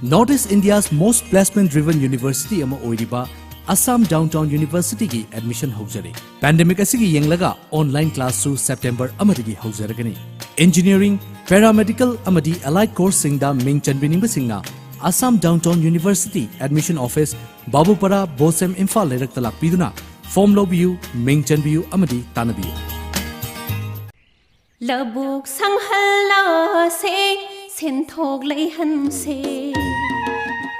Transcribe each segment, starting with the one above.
Northeast India's most placement-driven university ama oiriba Assam Downtown University ki admission haujare. Pandemic asigi yenglaga online class su September amadagi haujaragani. Engineering, paramedical amadi allied course singda ming chanbininga singna Assam Downtown University Admission Office Babupara Bosem Imphal lerak talak piduna form lobiyu ming chanbiyu amadi tanabiyu. Labuk sanghalla se senthog leihan se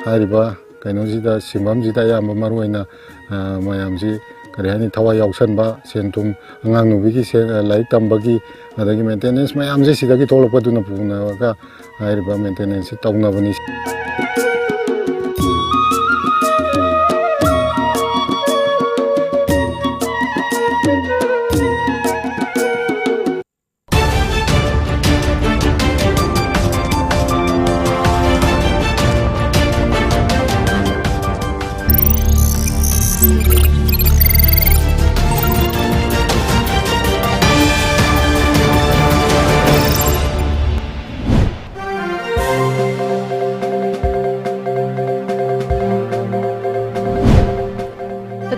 hariba kainojida simbamjida yamba maruina mayamji karihani thawa yausanba sentum angang nubigi se lai tambagi adagi maintenance mayamji sidagi tholokpaduna puna ga hariba maintenance tawnabani.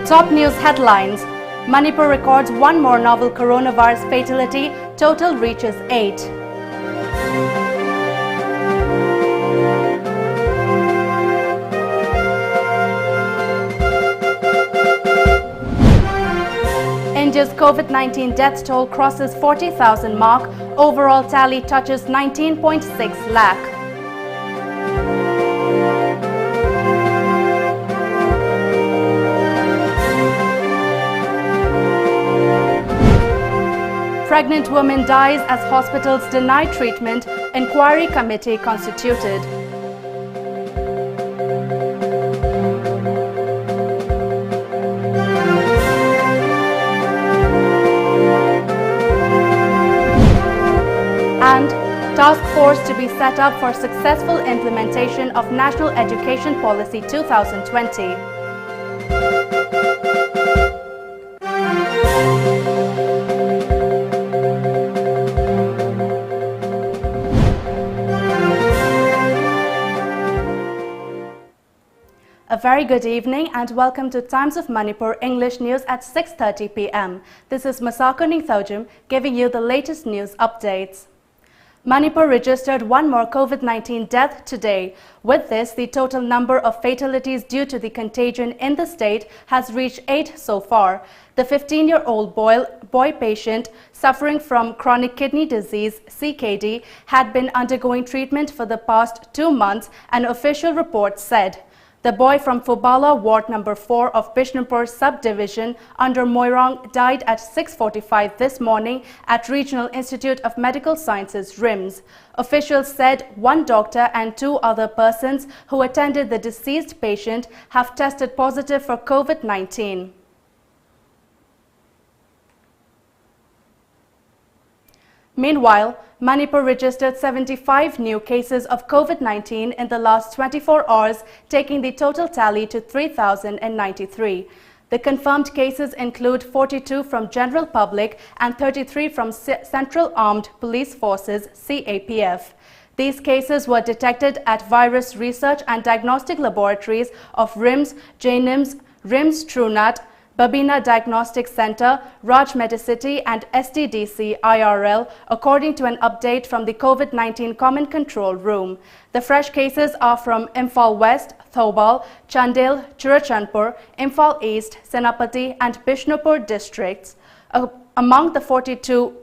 Top news headlines. Manipur records one more novel coronavirus fatality. Total reaches 8. India's COVID-19 death toll crosses 40,000 mark. Overall tally touches 19.6 lakh. Pregnant woman dies as hospitals deny treatment. Inquiry committee constituted. And task force to be set up for successful implementation of National Education Policy 2020. A very good evening and welcome to Times of Manipur English News at 6:30 p.m. This is MASACO giving you the latest news updates. Manipur registered one more COVID-19 death today. With this, the total number of fatalities due to the contagion in the state has reached 8 so far. The 15-year-old boy patient suffering from chronic kidney disease (CKD) had been undergoing treatment for the past 2 months, an official report said. The boy from Fubala, Ward number 4 of Bishnupur subdivision under Moirang died at 6:45 this morning at Regional Institute of Medical Sciences, RIMS. Officials said one doctor and 2 other persons who attended the deceased patient have tested positive for COVID-19. Meanwhile, Manipur registered 75 new cases of COVID-19 in the last 24 hours, taking the total tally to 3,093. The confirmed cases include 42 from general public and 33 from Central Armed Police Forces (CAPF). These cases were detected at Virus Research and Diagnostic Laboratories of RIMS, JNIMS, RIMS Trunat, Babina Diagnostic Center, Raj Medicity and STDC IRL, according to an update from the COVID-19 Common Control Room. The fresh cases are from Imphal West, Thobal, Chandel, Churachandpur, Imphal East, Senapati and Bishnupur districts. Among the 42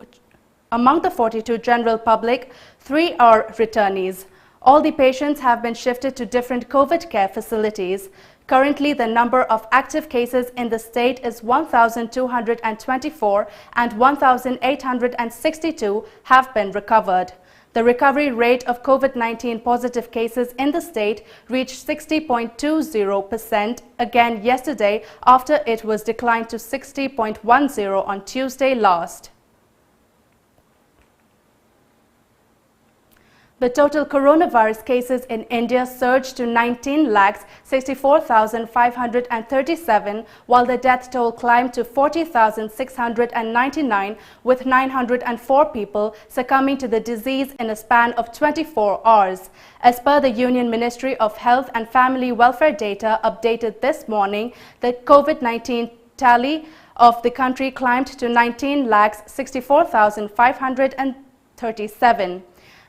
general public, 3 are returnees. All the patients have been shifted to different COVID care facilities. Currently, the number of active cases in the state is 1,224 and 1,862 have been recovered. The recovery rate of COVID-19 positive cases in the state reached 60.20% again yesterday after it was declined to 60.10 on Tuesday last. The total coronavirus cases in India surged to 19,64,537, while the death toll climbed to 40,699, with 904 people succumbing to the disease in a span of 24 hours. As per the Union Ministry of Health and Family Welfare data updated this morning, the COVID-19 tally of the country climbed to 19,64,537.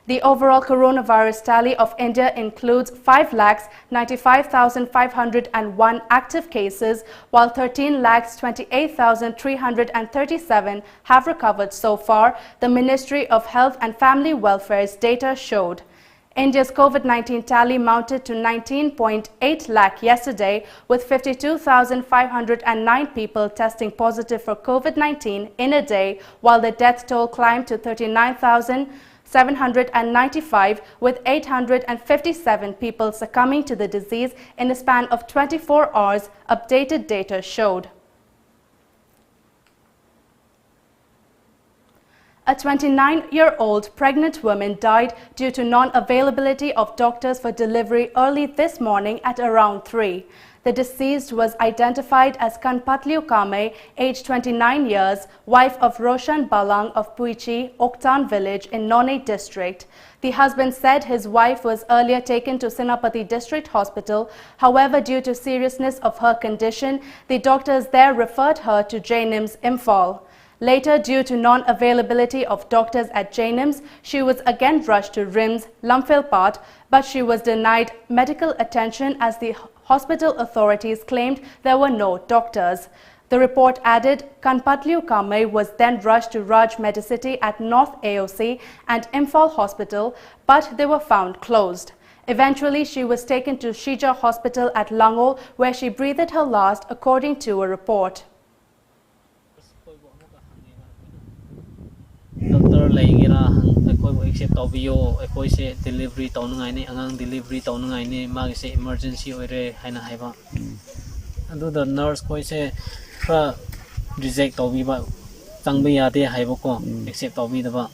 The overall coronavirus tally of India includes 5,95,501 active cases, while 13,28,337 have recovered so far, the Ministry of Health and Family Welfare's data showed. India's COVID-19 tally mounted to 19.8 lakh yesterday, with 52,509 people testing positive for COVID-19 in a day, while the death toll climbed to 39,795, with 857 people succumbing to the disease in a span of 24 hours, updated data showed. A 29-year-old pregnant woman died due to non-availability of doctors for delivery early this morning at around 3. The deceased was identified as Kanpatliu Kame, aged 29 years, wife of Roshan Balang of Puichi, Oktan village in Nonne district. The husband said his wife was earlier taken to Senapati District Hospital. However, due to seriousness of her condition, the doctors there referred her to JNIMS Imphal. Later, due to non-availability of doctors at JNIMS, she was again rushed to RIMS, Lumphilpat, but she was denied medical attention as the hospital authorities claimed there were no doctors. The report added Kanpatliu Kame was then rushed to Raj Medicity at North AOC and Imphal Hospital, but they were found closed. Eventually, she was taken to Shija Hospital at Langol, where she breathed her last, according to a report. Doctor laingira ekoi accept tawbiyo ekoi se delivery tawnangai ne angang delivery tawnangai ne magi se emergency oire haina haiba adu the nurse koi se fra reject tawbiba changba yade haiba ko accept tawbidaba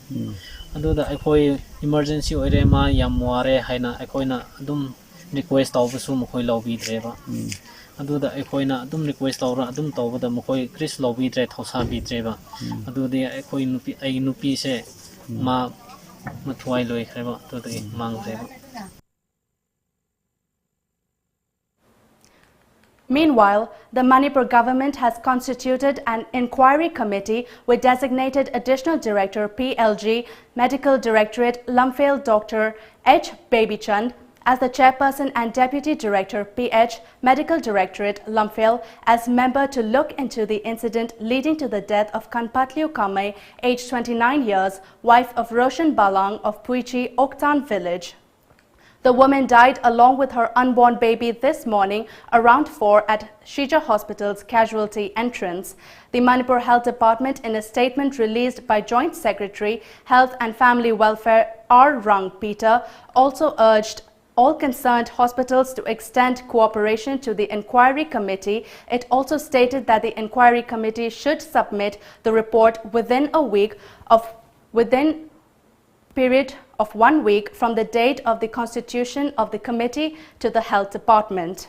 adu da ekoi emergency oire ma yam ware haina ekoi na adum request tawbusu mokoi lobby dreba adu da ekoi na adum request tawra adum tawbada mokoi kris lobby dre thosa bi dreba adu de ekoi nupi ai nupi se ma mathuai loi khreba to de mang dreba. Meanwhile, the Manipur government has constituted an inquiry committee with designated Additional Director PLG, Medical Directorate Lumphale Dr. H. Babychand, as the Chairperson and Deputy Director PH, Medical Directorate Lumphale, as member to look into the incident leading to the death of Kanpatliu Kame, aged 29 years, wife of Roshan Balang of Puichi, Oktan village. The woman died along with her unborn baby this morning around 4 at Shija Hospital's casualty entrance. The Manipur Health Department, in a statement released by Joint Secretary, Health and Family Welfare R. Rang Peter, also urged all concerned hospitals to extend cooperation to the inquiry committee. It also stated that the inquiry committee should submit the report within period of 1 week from the date of the constitution of the committee to the Health Department.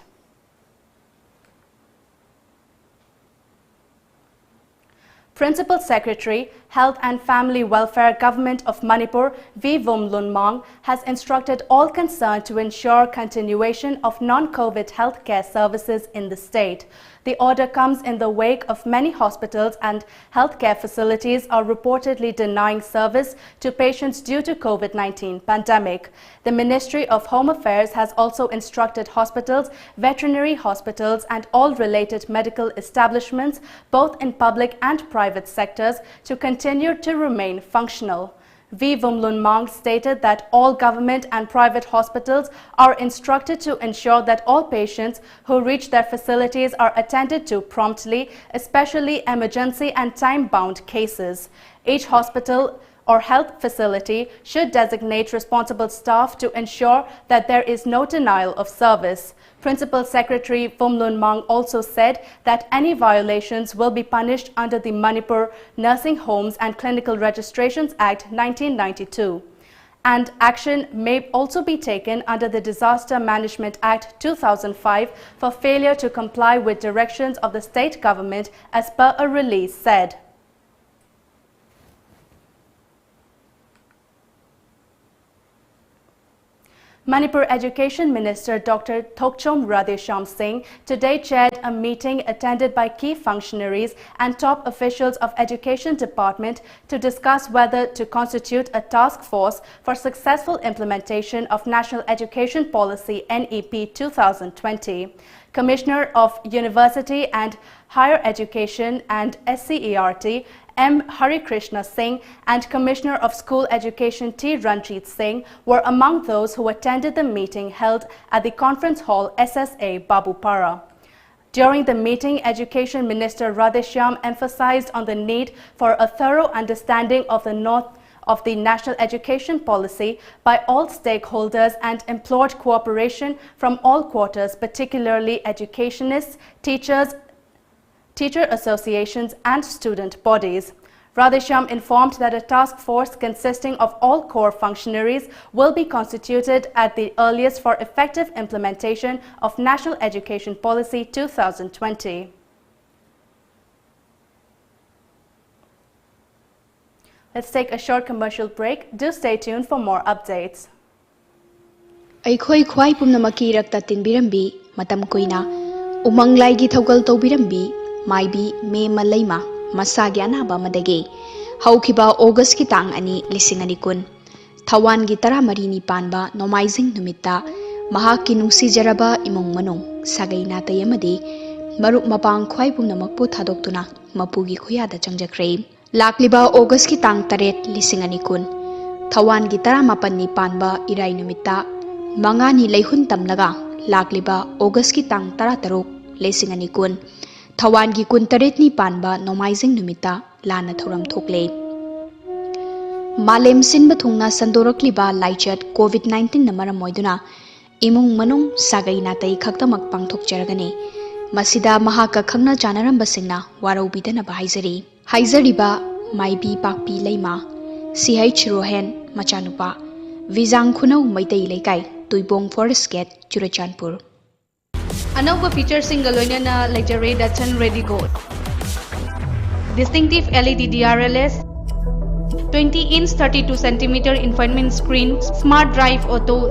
Principal Secretary, Health and Family Welfare Government of Manipur, V. Vumlunmang, has instructed all concerned to ensure continuation of non-COVID healthcare services in the state. The order comes in the wake of many hospitals and healthcare facilities are reportedly denying service to patients due to COVID-19 pandemic. The Ministry of Home Affairs has also instructed hospitals, veterinary hospitals and all related medical establishments, both in public and private sectors, to continue to remain functional. V. Vumlunmang stated that all government and private hospitals are instructed to ensure that all patients who reach their facilities are attended to promptly, especially emergency and time-bound cases. Each hospital or health facility should designate responsible staff to ensure that there is no denial of service. Principal Secretary Vumlunmang also said that any violations will be punished under the Manipur Nursing Homes and Clinical Registrations Act 1992. And action may also be taken under the Disaster Management Act 2005 for failure to comply with directions of the state government, as per a release said. Manipur Education Minister Dr. Thokchom Radhesham Singh today chaired a meeting attended by key functionaries and top officials of Education Department to discuss whether to constitute a task force for successful implementation of National Education Policy NEP 2020. Commissioner of University and Higher Education and SCERT M. Harikrishna Singh and Commissioner of School Education T. Ranjit Singh were among those who attended the meeting held at the Conference Hall SSA Babupara. During the meeting, Education Minister Radheshyam emphasized on the need for a thorough understanding of the National Education Policy by all stakeholders and implored cooperation from all quarters, particularly educationists, teachers, teacher associations and student bodies. Radheshyam informed that a task force consisting of all core functionaries will be constituted at the earliest for effective implementation of National Education Policy 2020. Let's take a short commercial break. Do stay tuned for more updates. Aikhoi khwai pumnamaki rakta tinbirambi matam koina umang laigi thogal tobirambi maibi me malaima masagi anaba madage haukiba August ki tang ani lising ani kun Thawan gi tara marini panba nomaizing numita mahaki nungsi jaraba imong manong sagai natay amadi maruk mapang khwai pumnamakpu thadoktuna mapugi khuyada changjakre lakliba August ki tang taret lising ani kun Thawan gi tara mapanni panba irai numita mangani leihun tamlaga lakliba August ki tang tara taruk lising ani kun Thawan gi kun taret ni panba nomaizing numita lana thoram thokle Malem sinba thungna sandorakliba laichat COVID-19 na maram moiduna imung manung sagai natai khaktamak pangthokjaragani masida mahaka khangna janaramba singna waraubidana haizari ba maibi pakpi leima CH Rohen machanupa Vizang khunau maitai leikai tuibong forest gate Churachandpur Anova feature single loinana lecture Datsun Ready Gold. Distinctive LED DRLS, 20-inch 32cm infotainment screen, smart drive auto,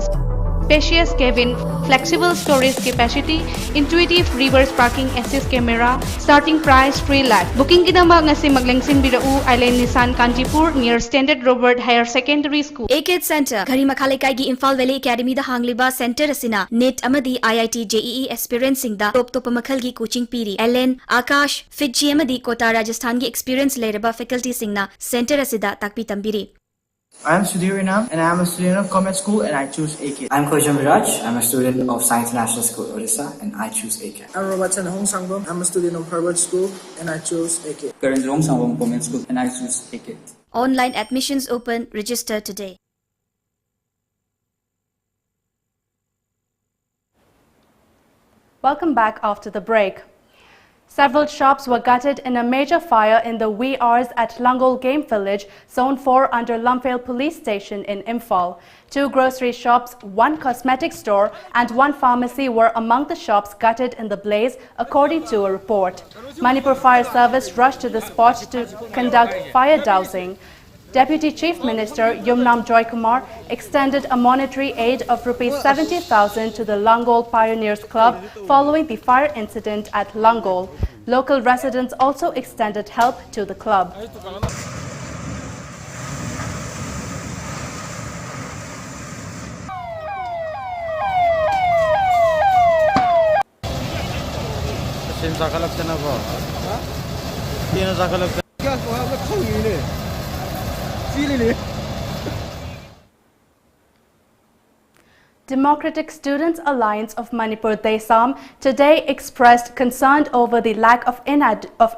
spacious cabin, flexible storage capacity, intuitive reverse parking assist camera, starting price 3 lakh. Booking kidama ngasi maglengsin birau Island Nissan Kanchipur near Standard Robert Higher Secondary School. AKID Center Gari Makhalekai gi Imphal Valley Academy da hangliba center asina NET amadi IIT JEE experience singda top top makhal gi coaching piri LN Akash Fiji amadi Kota Rajasthan gi experience leraba faculty singna center asida takpi tambiri I am Sudhir Inam and I am a student of Commerce School and I choose AKID. I am Khojam Viraj. I am a student of Science National School, Odisha and I choose AKID. I am Robertson Hong Sangbom. I am a student of Harvard School and I choose AKID. Karan Rong Sangbom Government School and I choose AKID. Online admissions open. Register today. Welcome back after the break. Several shops were gutted in a major fire in the wee hours at Langol Game Village, Zone 4 under Lumpvale Police Station in Imphal. 2 grocery shops, 1 cosmetic store and 1 pharmacy were among the shops gutted in the blaze, according to a report. Manipur Fire Service rushed to the spot to conduct fire dousing. Deputy Chief Minister Yumnam Joykumar extended a monetary aid of Rs 70,000 to the Langol Pioneers Club following the fire incident at Langol. Local residents also extended help to the club. Democratic Students Alliance of Manipur Desam today expressed concern over the lack of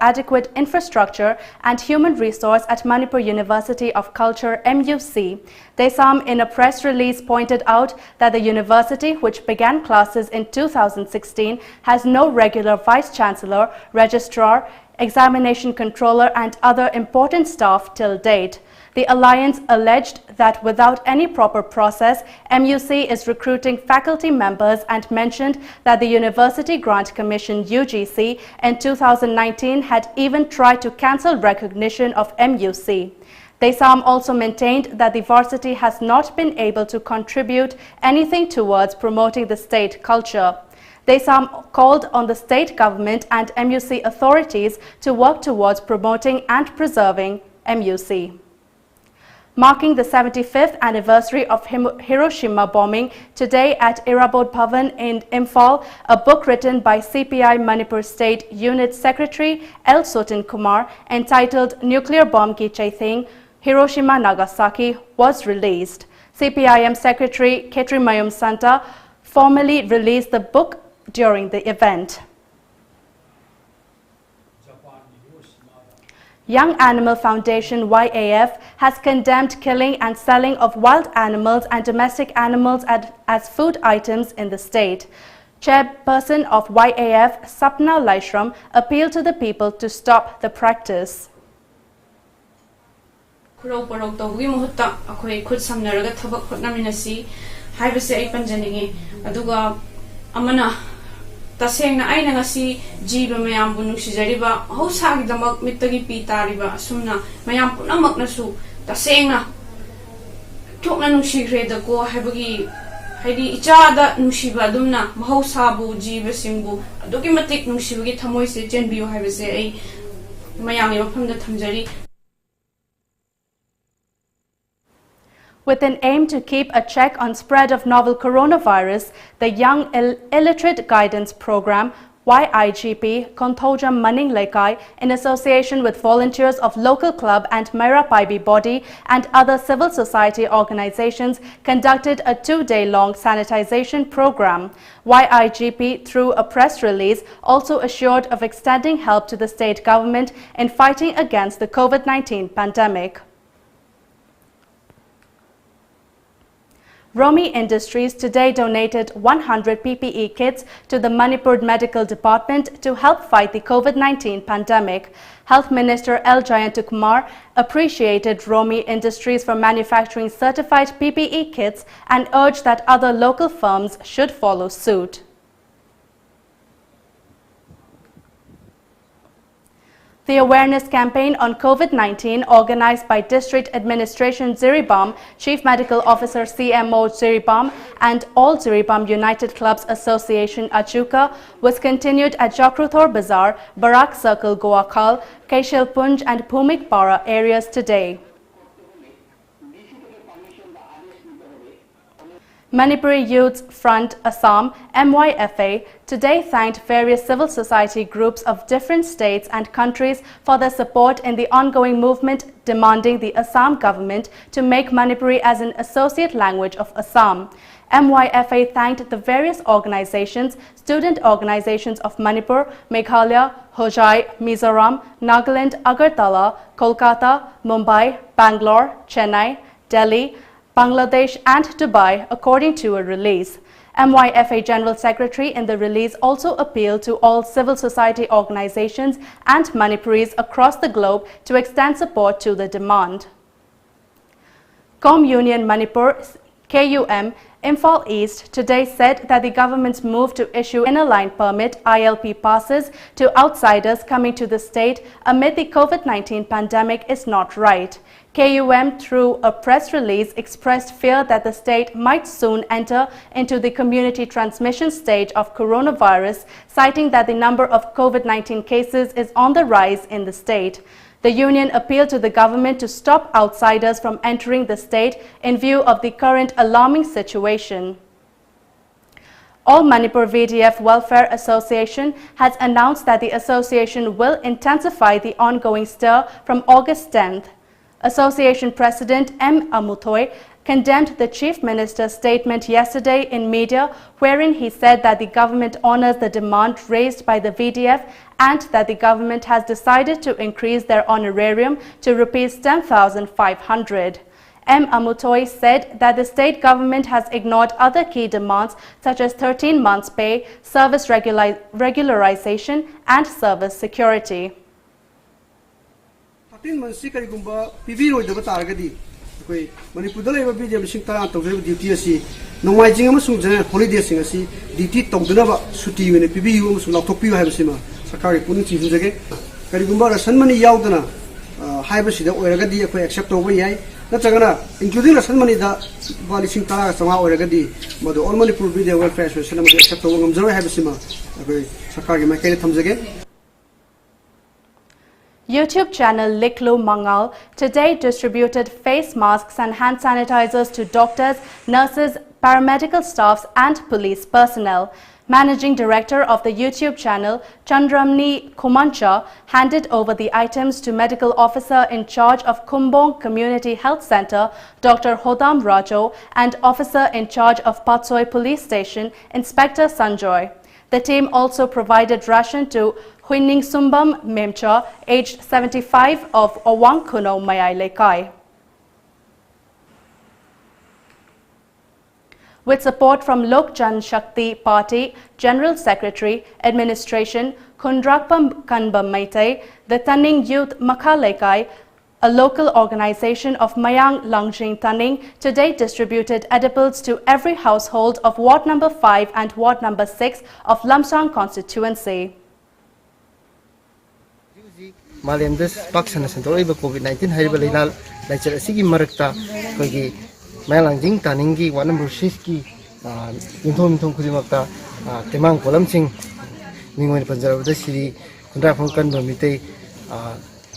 adequate infrastructure and human resource at Manipur University of Culture MUC. Desam in a press release pointed out that the university, which began classes in 2016, has no regular vice-chancellor, registrar, examination controller and other important staff till date. The alliance alleged that without any proper process, MUC is recruiting faculty members and mentioned that the University Grant Commission UGC in 2019 had even tried to cancel recognition of MUC. DESAM also maintained that the varsity has not been able to contribute anything towards promoting the state culture. DESAM called on the state government and MUC authorities to work towards promoting and preserving MUC. Marking the 75th anniversary of Hiroshima bombing, today at Irabod Bhavan in Imphal, a book written by CPI Manipur State Unit Secretary L. Sotin Kumar entitled Nuclear Bomb Ki Chaithing, Hiroshima Nagasaki was released. CPIM Secretary Ketri Mayum Santa formally released the book during the event. Young Animal Foundation YAF has condemned killing and selling of wild animals and domestic animals as food items in the state. Chairperson of YAF, Sapna Laishram, appealed to the people to stop the practice. Tasengna aina ngasi jiba mayam bu nuksijariba hausagi damak mittagi pi tariba asumna mayam punamak nasu tasengna thokna nuksigre da ko habagi haidi ichada nuksiba dumna mahausabu jiba singbu adugi matik nuksibagi thamoi se chenbiyo habase ai mayam ni mafamda thamjari. With an aim to keep a check on spread of novel coronavirus, the Young Illiterate Guidance Program, YIGP, Konthoja Maning Lekai, in association with volunteers of local club and Mera Paibi body and other civil society organizations, conducted a 2-day-long sanitization program. YIGP, through a press release, also assured of extending help to the state government in fighting against the COVID-19 pandemic. Romi Industries today donated 100 PPE kits to the Manipur Medical Department to help fight the COVID-19 pandemic. Health Minister L. Jayantukumar appreciated Romi Industries for manufacturing certified PPE kits and urged that other local firms should follow suit. The awareness campaign on COVID-19 organized by District Administration Ziribam, Chief Medical Officer CMO Ziribam and All Ziribam United Clubs Association Achuka was continued at Jakruthor Bazaar, Barak Circle, Goakal, Kaishilpunj and Bhumik Para areas today. Manipuri Youth Front Assam, MYFA, today thanked various civil society groups of different states and countries for their support in the ongoing movement demanding the Assam government to make Manipuri as an associate language of Assam. MYFA thanked the various organizations, student organizations of Manipur, Meghalaya, Hojai, Mizoram, Nagaland, Agartala, Kolkata, Mumbai, Bangalore, Chennai, Delhi, Bangladesh and Dubai, according to a release. MYFA General Secretary in the release also appealed to all civil society organizations and Manipuris across the globe to extend support to the demand. Com Union Manipur, KUM, Imphal East today said that the government's move to issue inner line permit ILP passes to outsiders coming to the state amid the COVID-19 pandemic is not right. KUM, through a press release, expressed fear that the state might soon enter into the community transmission stage of coronavirus, citing that the number of COVID-19 cases is on the rise in the state. The union appealed to the government to stop outsiders from entering the state in view of the current alarming situation. All Manipur VDF Welfare Association has announced that the association will intensify the ongoing stir from August 10th. Association President M. Amuthoi condemned the Chief Minister's statement yesterday in media, wherein he said that the government honors the demand raised by the VDF and that the government has decided to increase their honorarium to Rs 10,500. M. Amuthoi said that the state government has ignored other key demands such as 13 months pay, service regularization and service security. 13 months karigumba PV roidaba taragadi koi Manipur da leba BDM sing tara tawjeba duty asi nongmai jing amasung jana holiday sing asi duty tawduna ba suti wene PV amasung lautokpi haibasima sarkari puning chinjage karigumba rasan mani yaudana haibasida oiragadi koi accept tawba yai natragana including rasan mani da bali sing tara sama oiragadi madu all Manipur BDM welfare association amadi accept tawba ngamjawa haibasima koi sarkari makai thamjage. YouTube channel Liklo Mangal today distributed face masks and hand sanitizers to doctors, nurses, paramedical staffs and police personnel. Managing director of the YouTube channel, Chandramni Kumancha, handed over the items to medical officer in charge of Kumbong Community Health Center, Dr. Hodam Rajo, and officer in charge of Patsoi Police Station, Inspector Sanjoy. The team also provided ration to Huining Sumbam Memcha, aged 75, of Owang Kuno Mayai Lekai. With support from Lok Jan Shakti Party, General Secretary, Administration, Kundrakpam Kanba Maitei, the Tanning Youth Makalekai, a local organization of Mayang Langjing Tanning, today distributed edibles to every household of Ward number 5 and Ward number 6 of Lamsang constituency. Malemdas Paksana Santoriba COVID-19 Hariba Lina Lecture Sigi Marakta Kogi Malangjing Taningi, one number Shiski, Intom Kudimakta, Temang Kolamsing, Mingwin Panjab, the city, Kundrafon Kanbamite,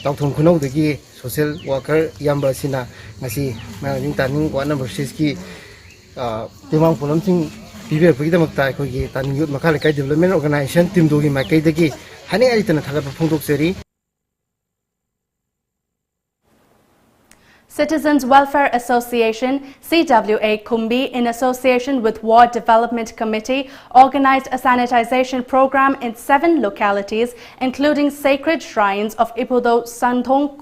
Dr. Kuno, the Gi, social worker, Yamba Sina, Nasi, Malangjing Taning, one number Shiski, Temang Kolamsing, Piver Pidamakta Kogi, Taning Youth Makalaka Development Organization, Tim Dogi Makadagi, Honey Aitan Tagapundok Seri. Citizens Welfare Association, CWA Kumbi, in association with Ward Development Committee, organized a sanitization program in 7 localities, including sacred shrines of Iputho Santong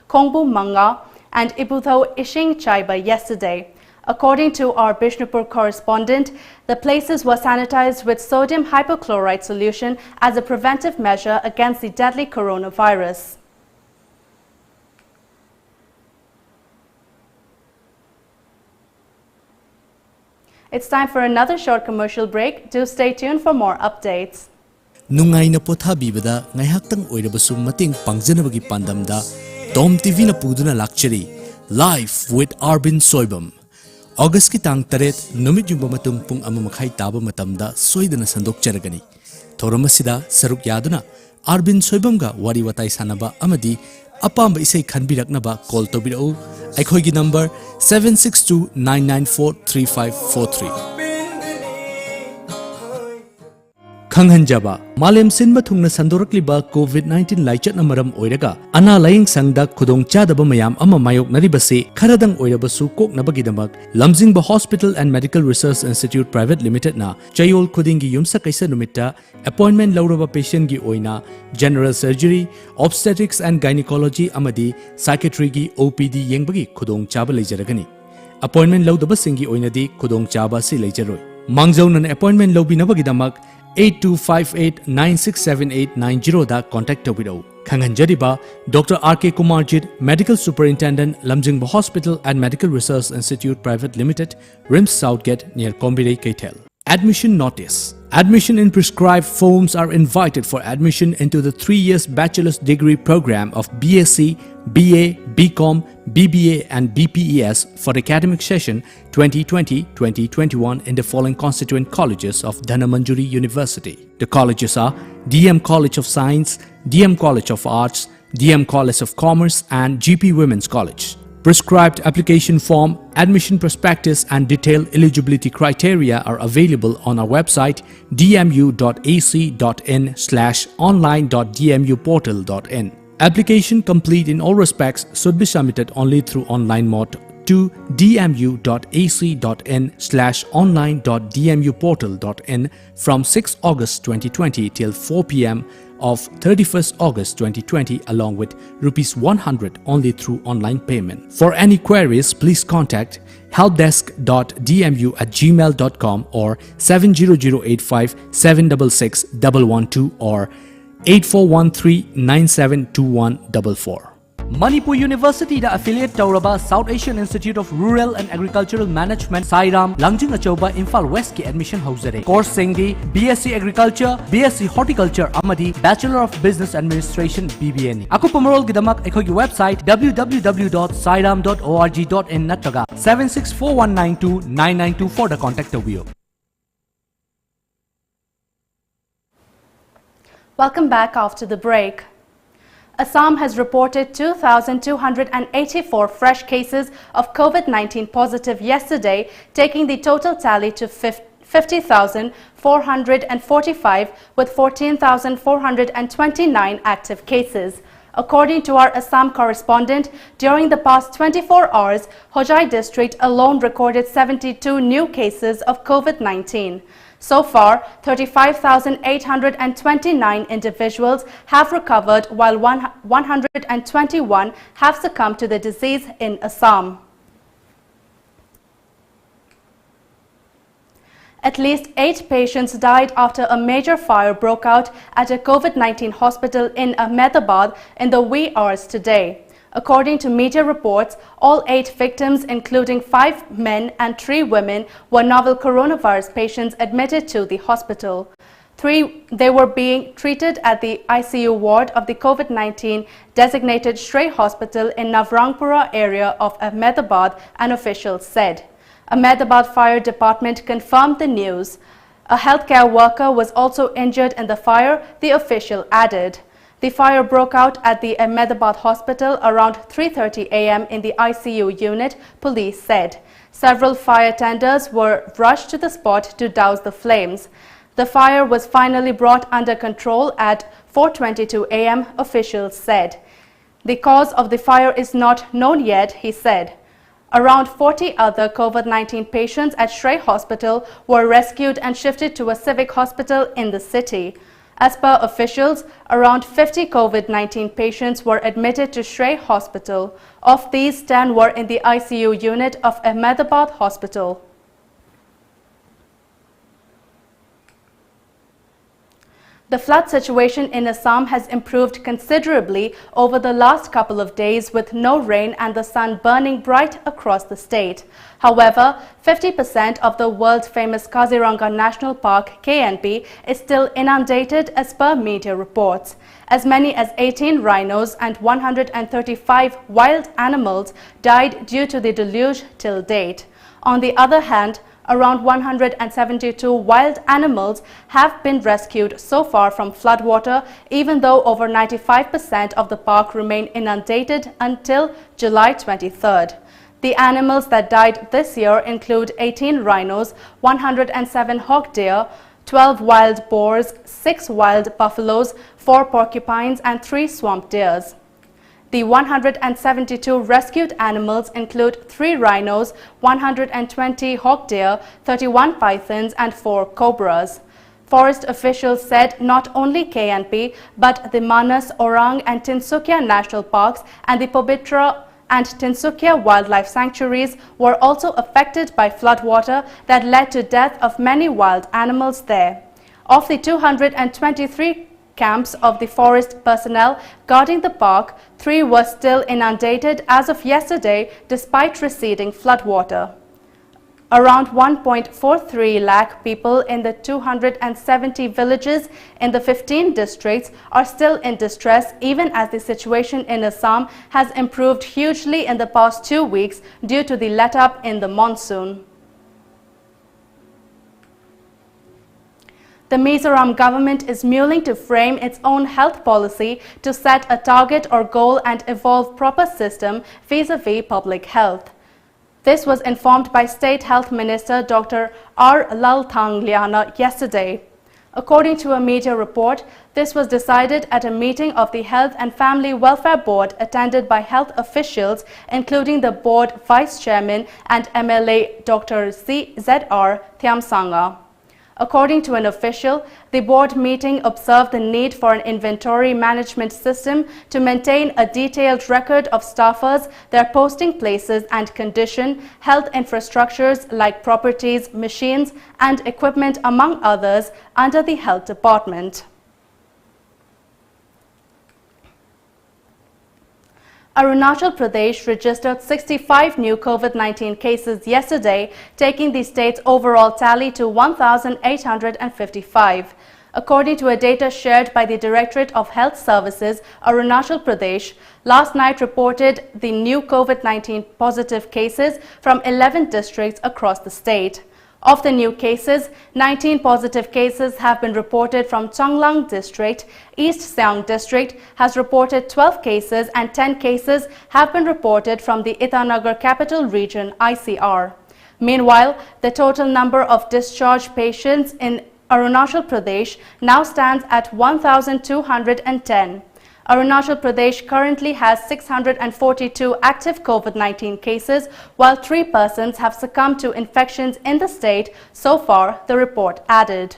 Kongbu Manga and Iputho Ishing Chaiba yesterday. According to our Bishnupur correspondent, the places were sanitized with sodium hypochlorite solution as a preventive measure against the deadly coronavirus. It's time for another short commercial break. Do stay tuned for more updates. Nungai na pothabibada ngaihaktang oirabasu mating pangjanabagi pandamda TOMTV na puduna lakchari live with Arbin Soibam. August ki tang 3 numit yung matung pung amamakhay taba matamda soidana sandok charagani. Thoramasida saruk yaduna Arbin Soibam ga wari watay sanaba amadi apamba isay khanbiraknaba call tobirao aikhoigi number 7629943543. Khanghanjaba Malem Sinba Thungna Sandorokliba COVID-19 Laichat Namaram Oiraga Ana Laying Sangda Kudong Chadaba Mayam Ama Mayok Naribase Karadang Oirabasu Kok Nabagidamak Lamjingba Hospital and Medical Research Institute Private Limited na Chayol Kudingi Yumsa Kaisa Numita Appointment Lauraba Patient Gi Oina General Surgery, Obstetrics and Gynecology Amadi Psychiatry Gi OPD Yengbagi Kudong Chaba Lejaragani Appointment Laudaba Singi Oinadi Kudong Chaba Si Lejaroi Mangzaunan Appointment Lobinabagidamak 8258967890 da contact tobiro. Khanghanjariba Dr. R.K. Kumarjit, Medical Superintendent, Lamjingba Hospital and Medical Research Institute Private Limited, RIMS Southgate near Kombirei, Keitel. Admission notice. Admission in prescribed forms are invited for admission into the 3 years bachelor's degree program of BSc, BA, BCom, BBA and BPES for the academic session 2020-2021 in the following constituent colleges of Dhanamanjuri University. The colleges are DM College of Science, DM College of Arts, DM College of Commerce and GP Women's College. Prescribed application form, admission prospectus and detailed eligibility criteria are available on our website dmu.ac.in/online.dmuportal.in. Application complete in all respects should be submitted only through online mode to dmu.ac.in/online.dmuportal.in from 6 August 2020 till 4 p.m. of 31st August 2020 along with ₹100 only through online payment. For any queries, please contact helpdesk.dmu@gmail.com or 70085 766 112 or 8413 972144. Manipur University da affiliate Tauraba South Asian Institute of Rural and Agricultural Management Sairam Langjing Achoba Imphal West ki admission housere. Course singdi BSc Agriculture, BSc Horticulture amadi Bachelor of Business Administration BBN. Aku pamrol gidamak ekhogi website www.sairam.org.in natraga 7641929924 da contact tawbiyo. Welcome back after the break. Assam has reported 2,284 fresh cases of COVID-19 positive yesterday, taking the total tally to 50,445 with 14,429 active cases. According to our Assam correspondent, during the past 24 hours, Hojai district alone recorded 72 new cases of COVID-19. So far, 35,829 individuals have recovered, while 121 have succumbed to the disease in Assam. At least 8 patients died after a major fire broke out at a COVID-19 hospital in Ahmedabad in the wee hours today. According to media reports, all 8 victims, including 5 men and 3 women, were novel coronavirus patients admitted to the hospital. They were being treated at the ICU ward of the COVID-19 designated Shrey Hospital in Navrangpura area of Ahmedabad, an official said. Ahmedabad Fire Department confirmed the news. A healthcare worker was also injured in the fire, the official added. The fire broke out at the Ahmedabad hospital around 3:30 a.m. in the ICU unit, police said. Several fire tenders were rushed to the spot to douse the flames. The fire was finally brought under control at 4:22 a.m., officials said. The cause of the fire is not known yet, he said. Around 40 other COVID-19 patients at Shrey Hospital were rescued and shifted to a civic hospital in the city. As per officials, around 50 COVID-19 patients were admitted to Shrey Hospital. Of these, 10 were in the ICU unit of Ahmedabad Hospital. The flood situation in Assam has improved considerably over the last couple of days, with no rain and the sun burning bright across the state. However, 50% of the world-famous Kaziranga National Park (KNP) is still inundated as per media reports. As many as 18 rhinos and 135 wild animals died due to the deluge till date. On the other hand, around 172 wild animals have been rescued so far from floodwater, even though over 95% of the park remain inundated until July 23rd. The animals that died this year include 18 rhinos, 107 hog deer, 12 wild boars, 6 wild buffaloes, 4 porcupines and 3 swamp deers. The 172 rescued animals include 3 rhinos, 120 hog deer, 31 pythons and 4 cobras. Forest officials said not only KNP but the Manas, Orang and Tinsukia National Parks and the Pobitra and Tinsukia Wildlife Sanctuaries were also affected by floodwater that led to death of many wild animals there. Of the 223 camps of the forest personnel guarding the park, 3 were still inundated as of yesterday despite receding floodwater. Around 1.43 lakh people in the 270 villages in the 15 districts are still in distress, even as the situation in Assam has improved hugely in the past 2 weeks due to the let-up in the monsoon. The Mizoram government is mulling to frame its own health policy to set a target or goal and evolve proper system vis-a-vis public health. This was informed by State Health Minister Dr. R. Lalthang Liana yesterday. According to a media report, this was decided at a meeting of the Health and Family Welfare Board attended by health officials, including the board vice chairman and MLA Dr. Z.R. Thiamsanga. According to an official, the board meeting observed the need for an inventory management system to maintain a detailed record of staffers, their posting places and condition, health infrastructures like properties, machines and equipment, among others, under the health department. Arunachal Pradesh registered 65 new COVID-19 cases yesterday, taking the state's overall tally to 1,855. According to a data shared by the Directorate of Health Services, Arunachal Pradesh last night reported the new COVID-19 positive cases from 11 districts across the state. Of the new cases, 19 positive cases have been reported from Changlang District. East Siang District has reported 12 cases and 10 cases have been reported from the Itanagar Capital Region ICR. Meanwhile, the total number of discharged patients in Arunachal Pradesh now stands at 1,210. Arunachal Pradesh currently has 642 active COVID-19 cases, while 3 persons have succumbed to infections in the state so far, the report added.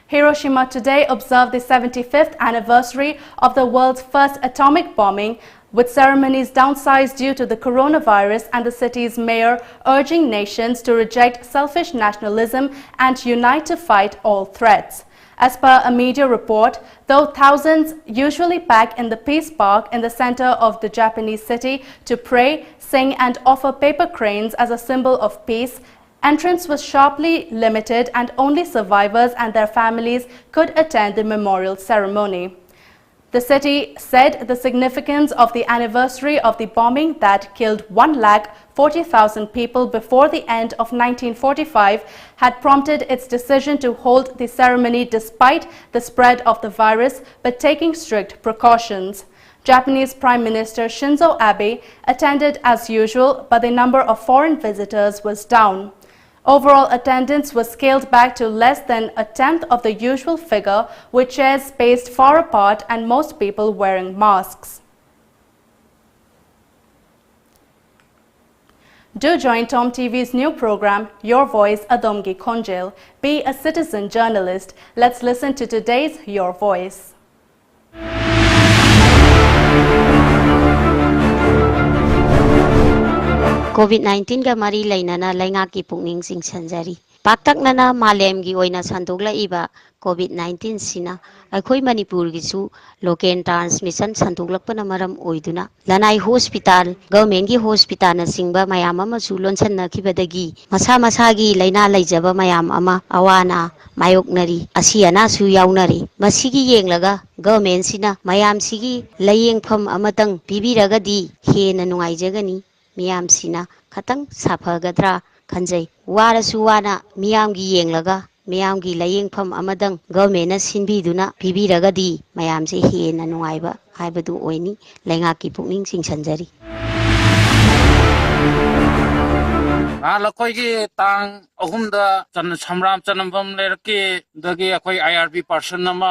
Hiroshima today observed the 75th anniversary of the world's first atomic bombing, with ceremonies downsized due to the coronavirus and the city's mayor urging nations to reject selfish nationalism and unite to fight all threats. As per a media report, though thousands usually pack in the Peace Park in the center of the Japanese city to pray, sing and offer paper cranes as a symbol of peace, entrance was sharply limited and only survivors and their families could attend the memorial ceremony. The city said the significance of the anniversary of the bombing that killed 140,000 people before the end of 1945 had prompted its decision to hold the ceremony despite the spread of the virus, but taking strict precautions. Japanese Prime Minister Shinzo Abe attended as usual, but the number of foreign visitors was down. Overall attendance was scaled back to less than a tenth of the usual figure, with chairs spaced far apart and most people wearing masks. Do join TOMTV's new program, Your Voice Adomgi Konjel. Be a citizen journalist. Let's listen to today's Your Voice. COVID-19 ga mari lainana laingaki pungning sing sanjari. Paktaknana malemgi oina santuglaiba COVID-19 sina akhoi Manipur gisu local transmission santuglakpana maram oiduna lanai hospital government gi hospital na singba mayam ama su lonsan na khibadagi masa masa gi laina laijaba mayam ama awana mayoknari asiana su yaunari masigi yenglaga government sina mayam sigi layengpham amatang pibiragadi hena nungaijagani miyam sina khatang saphagadra khanjai warasu wana miyam gi yenglaga miyam gi layengpham amadang government na sinbiduna pibiragadi mayam se hena nungaiba haibadu oini laingaki pukning singsanjari lakoi gi tang ahumda chan samram chanambam lerki dagi akoi IRB person nama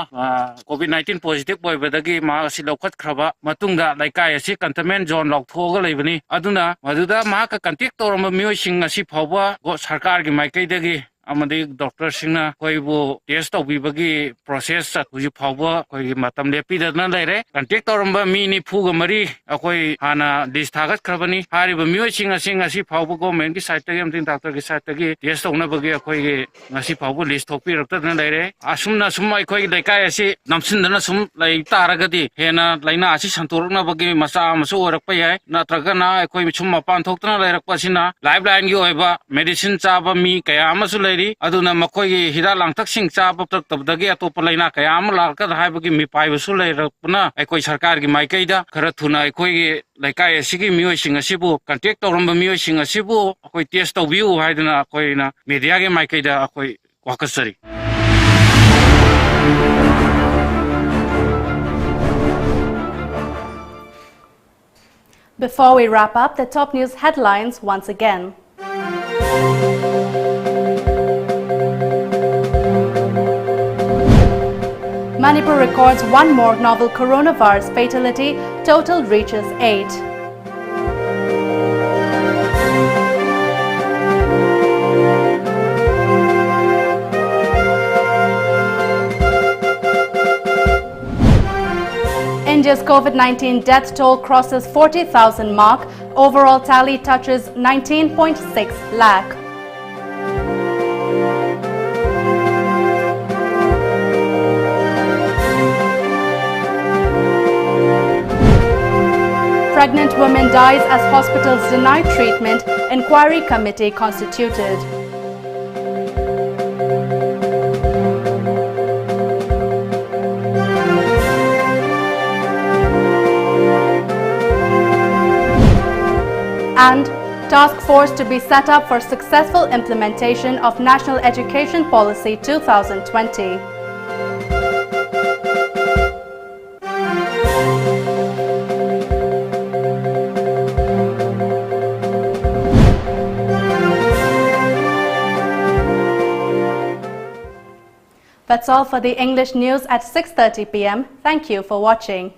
COVID-19 positive boy badagi ma asi lokhat khraba matungda laikai asi containment zone lok thoga leibani aduna maduda ma ka contact torama mioi sing asi phawba go sarkar gi maikai dagi amadi doctor singna koibu test tawbibagi process chat huji phawba koi matam lepi dana leire contact toramba mi ni phuga mari akoi hana list thagat khrabani hariba mioi sing asi phawba government gi site tagi amting doctor gi site tagi test tawna bagi akoi gi ngasi phawba list thopi rakta dana leire asumna sumai koi laikai asi namsin dana sum lai taragadi hena laina asi santorna bagi masa masu orakpa yai natraga na akoi sum mapan thoktana leirakpa sina lifeline gi oiba medicine chaba mi kaya amasu aduna makoi hida langtak sing chaba tabdagi atopa laina kaya am larka haibagi mi paibasu leirapna akoi sarkar gi maikaida khara thuna akoi gi laikai asigi mioi sing asibu contact toramba mioi sing asibu akoi test tawbiu haiduna akoi na media gi maikaida akoi wakasari. Before we wrap up, the top news headlines once again. Manipur records one more novel coronavirus fatality, total reaches 8. India's COVID-19 death toll crosses 40,000 mark, overall tally touches 19.6 lakh. patient dies as hospitals deny treatment, inquiry committee constituted. And task force to be set up for successful implementation of National Education Policy 2020. That's all for the English news at 6:30 p.m. Thank you for watching.